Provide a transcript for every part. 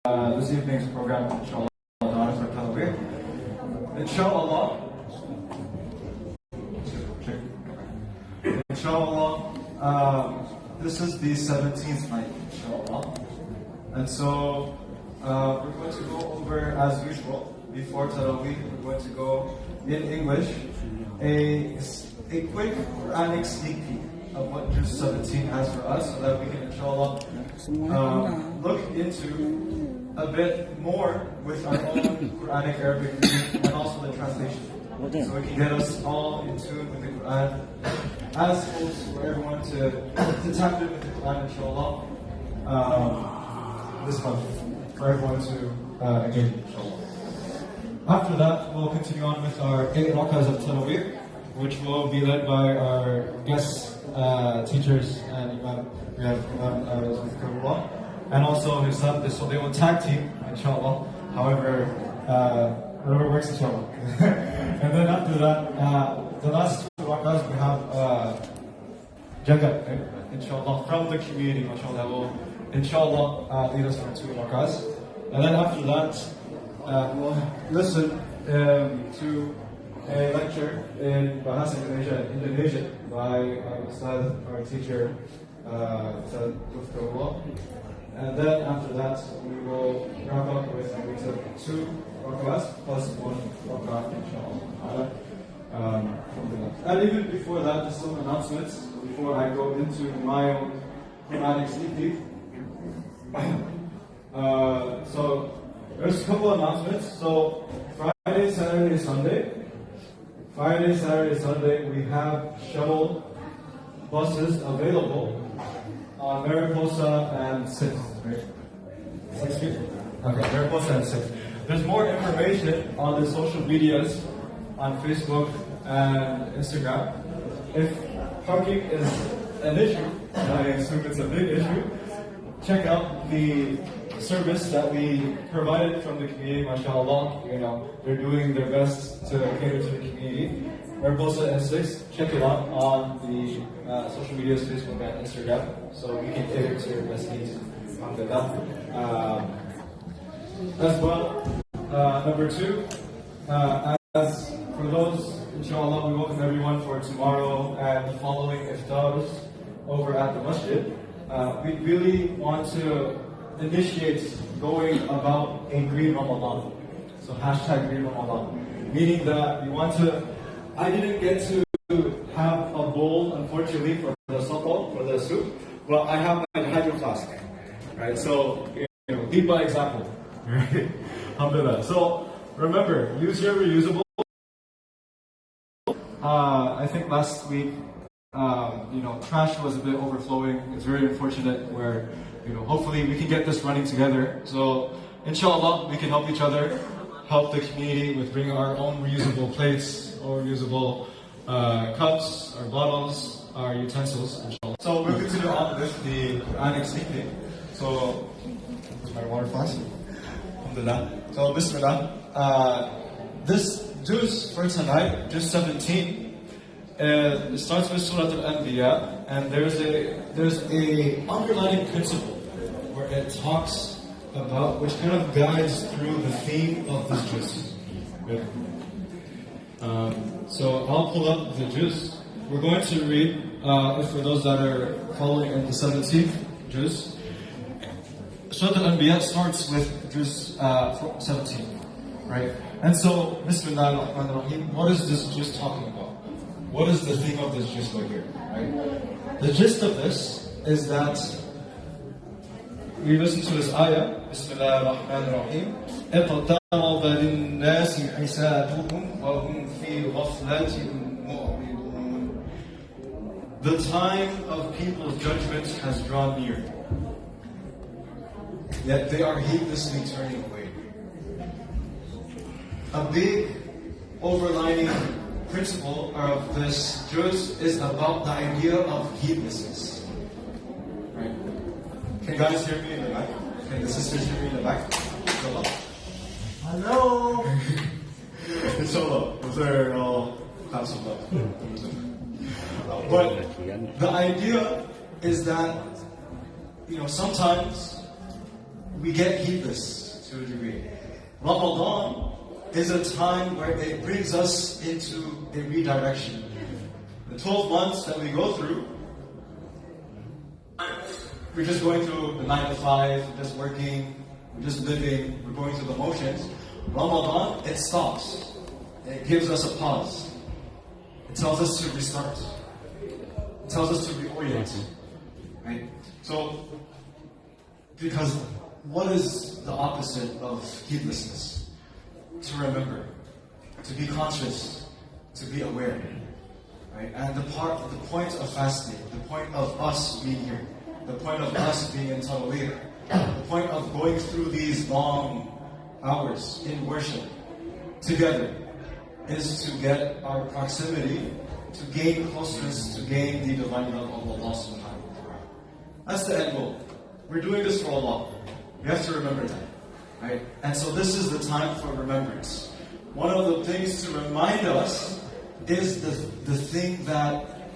this evening's program, inshallah, for Taraweh. Inshallah, this is the 17th night, inshallah. And so, we're going to go over, as usual, before Tarawih, we're going to go in English, a quick Quranic sneak peek of what Juz 17 has for us, so that we can, inshallah, look into a bit more with our own Quranic Arabic reading and also the translation. So we can get us all in tune with the Quran as hopes for everyone to tap in with the Quran, inshallah, this month, for everyone to engage, inshallah. After that, we'll continue on with our 8 rakas of Tarawih, which will be led by our guest teachers and Imam, we have Imam Zafkarullah, and also his son, so they will tag team, inshallah, however, whatever works, inshallah. And then after that, the last 2 rakas we have JUGA, inshallah, from the community, mashallah, that will, inshallah, lead us for 2 rakas. And then after that, we'll listen to a lecture in Bahasa Indonesia by our teacher, Ustaz Muftahullah. And then after that, we will wrap up with 2 rakas plus 1 rakah, inshallah. And even before that, just some announcements before I go into my own Quranic sneak peek. So there's a couple of announcements. So Friday, Saturday, Sunday, we have shuttle buses available on Mariposa and 6th, right? 6th Street? Okay, Mariposa and 6th. There's more information on the social medias, on Facebook and Instagram. If parking is an issue, I assume it's a big issue, check out the service that we provided from the community, mashallah. You know, they're doing their best to cater to the community. Mariposa and 6th, check it out on the social medias, Facebook and Instagram, so we can cater to your best needs. As well, number 2, as for those, inshallah, we welcome everyone for tomorrow and the following iftars over at the Masjid. We really want to initiate going about a green Ramadan. So hashtag green Ramadan. Meaning that we want to, I didn't get to have a bowl, unfortunately, for the soto, for the soup, but I have my hydro flask. Right? So, lead by example. Right? Alhamdulillah. So, remember, use your reusable. I think last week, trash was a bit overflowing. It's very unfortunate where, hopefully we can get this running together. So, inshallah, we can help each other, help the community with bringing our own reusable plates or reusable cups or bottles, our utensils, inshallah. So, we'll continue on with the Quranic sneak peek. So, here's my water flask. Alhamdulillah. So, Bismillah. This Juz for tonight, Juz 17, it starts with Surah Al-Anbiya, and there's a underlying principle where it talks about, which kind of guides through the theme of this Juz. So I'll pull up the Juz. We're going to read, for those that are following in the 17th Juz. Surah Al-Anbiya starts with Juz 17, right? And so, Bismillah ar-Rahman ar-Rahim, what is this Juz talking about? What is the theme of this Juz right here, right? The gist of this is that we listen to this ayah, Bismillah ar-Rahman ar-Rahim, اقترب للناس حسابهم وهم في غفلة معرضون. The time of people's judgment has drawn near, yet they are heedlessly turning away. A big overlining principle of this Juz is about the idea of heedlessness. Right? Can guys hear me in the back? Can the sisters hear me in the back? Inshallah. Hello! Inshallah. Those are all claps of love. But the idea is that, sometimes we get heedless to a degree. Ramadan is a time where it brings us into a redirection. The 12 months that we go through, we're just going through the 9 to 5, we're just working, we're just living, we're going through the motions. Ramadan, it stops. It gives us a pause. It tells us to restart. It tells us to reorient. Right? So, because what is the opposite of heedlessness? To remember, to be conscious, to be aware. Right? And the point of fasting, the point of us being here, the point of us being in Taraweh, the point of going through these long hours in worship together is to get our proximity, to gain closeness, to gain the divine love of Allah subhanahu wa ta'ala. That's the end goal. We're doing this for Allah. We have to remember that. Right? And so this is the time for remembrance. One of the things to remind us is the thing that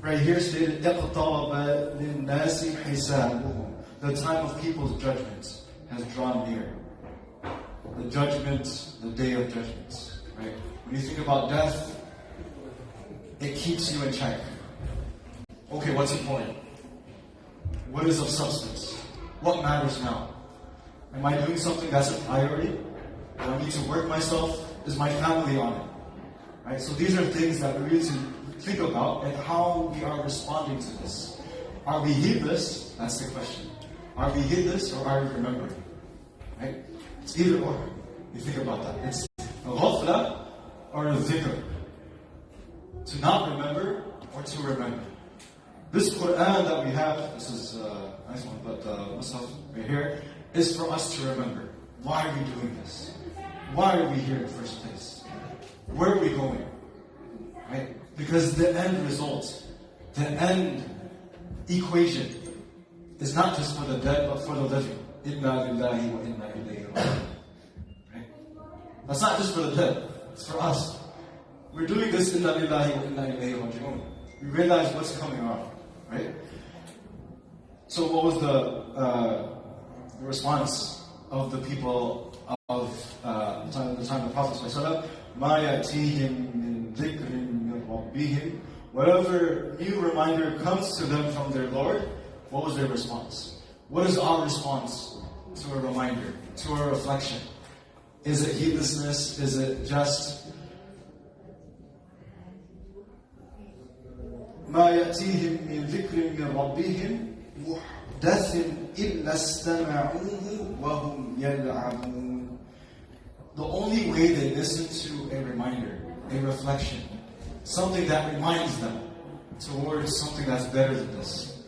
right here stated, اقترب للناس حسابهم. The time of people's judgment has drawn near. The judgment, the day of judgment. Right? When you think about death, it keeps you in check. Okay, what's important? What is of substance? What matters now? Am I doing something that's a priority? Do I need to work myself? Is my family on it? Right? So these are things that we need to think about and how we are responding to this. Are we heedless? That's the question. Are we heedless or are we remembering? Right? It's either or. You think about that. It's a ghafla or a dhikr. To not remember or to remember. This Quran that we have, this is a nice one, but Musaf right here, is for us to remember. Why are we doing this? Why are we here in the first place? Where are we going? Right? Because the end result, the end equation, is not just for the dead, but for the living. Inna lillahi wa inna ilayhi raji'un. Right? That's not just for the dead, it's for us. We're doing this inna lillahi wa inna ilayhi raji'un. We realize what's coming on, right? So what was the response of the people of the time of the Prophet ﷺ? مَا يَأْتِيهِمْ مِنْ ذِكْرٍ مِنْ رَبِّهِمْ. Whatever new reminder comes to them from their Lord, what was their response? What is our response to a reminder, to a reflection? Is it heedlessness? Is it just مَا يَأْتِيهِمْ مِنْ ذِكْرٍ مِنْ رَبِّهِمْ مُحْدَثٍ إِلَّا اسْتَمَعُوهُ وَهُمْ يَلْعَبُونَ. The only way they listen to a reminder, a reflection, something that reminds them towards something that's better than this.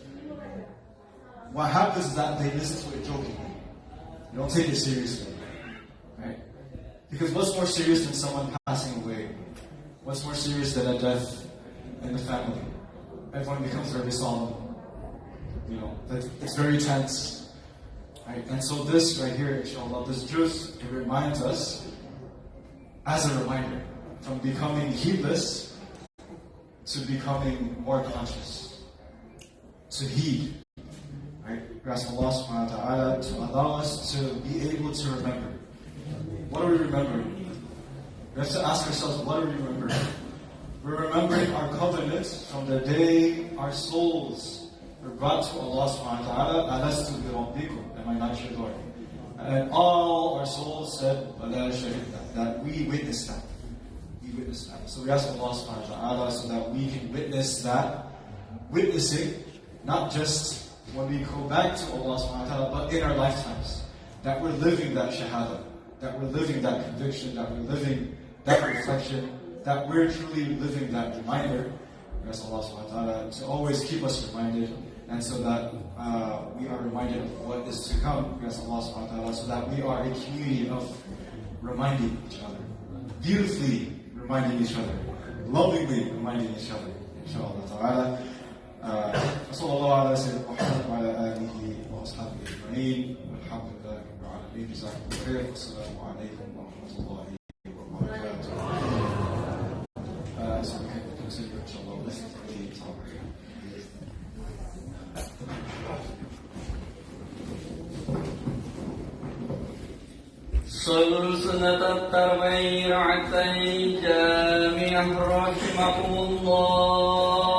What happens is that they listen to it jokingly. They don't take it seriously. Right? Because what's more serious than someone passing away? What's more serious than a death in the family? Everyone becomes very solemn. You know, it's very tense. Right? And so this right here, inshallah, this juz, it reminds us, as a reminder, from becoming heedless to becoming more conscious. To heed. Right? We ask Allah subhanahu wa ta'ala to allow us to be able to remember. What are we remembering? We have to ask ourselves, what are we remembering? We're remembering our covenant from the day our souls were brought to Allah subhanahu wa ta'ala, Alastu bi rabbikum, am I not your Lord? And all our souls said, Bala shahidna, that we witnessed that. We witnessed that. So we ask Allah subhanahu wa ta'ala so that we can witness that. Witnessing, not just when we go back to Allah subhanahu wa ta'ala, but in our lifetimes. That we're living that shahada, that we're living that conviction, that we're living that reflection, that we're truly living that reminder. We ask Allah subhanahu wa ta'ala to always keep us reminded, and so that we are reminded of what is to come. We ask Allah subhanahu wa ta'ala so that we are a community of reminding each other, beautifully reminding each other, lovingly reminding each other. Inshallah ta'ala. وصلى الله على سيدنا محمد وعلى آله وأصحابه أجمعين والحمد لله رب العالمين. جزاكم الله خير والسلام عليكم ورحمة الله وبركاته. So we can continue inshallah with the topic. صلوا سنة الترويح ركعتين جامع رحمكم الله.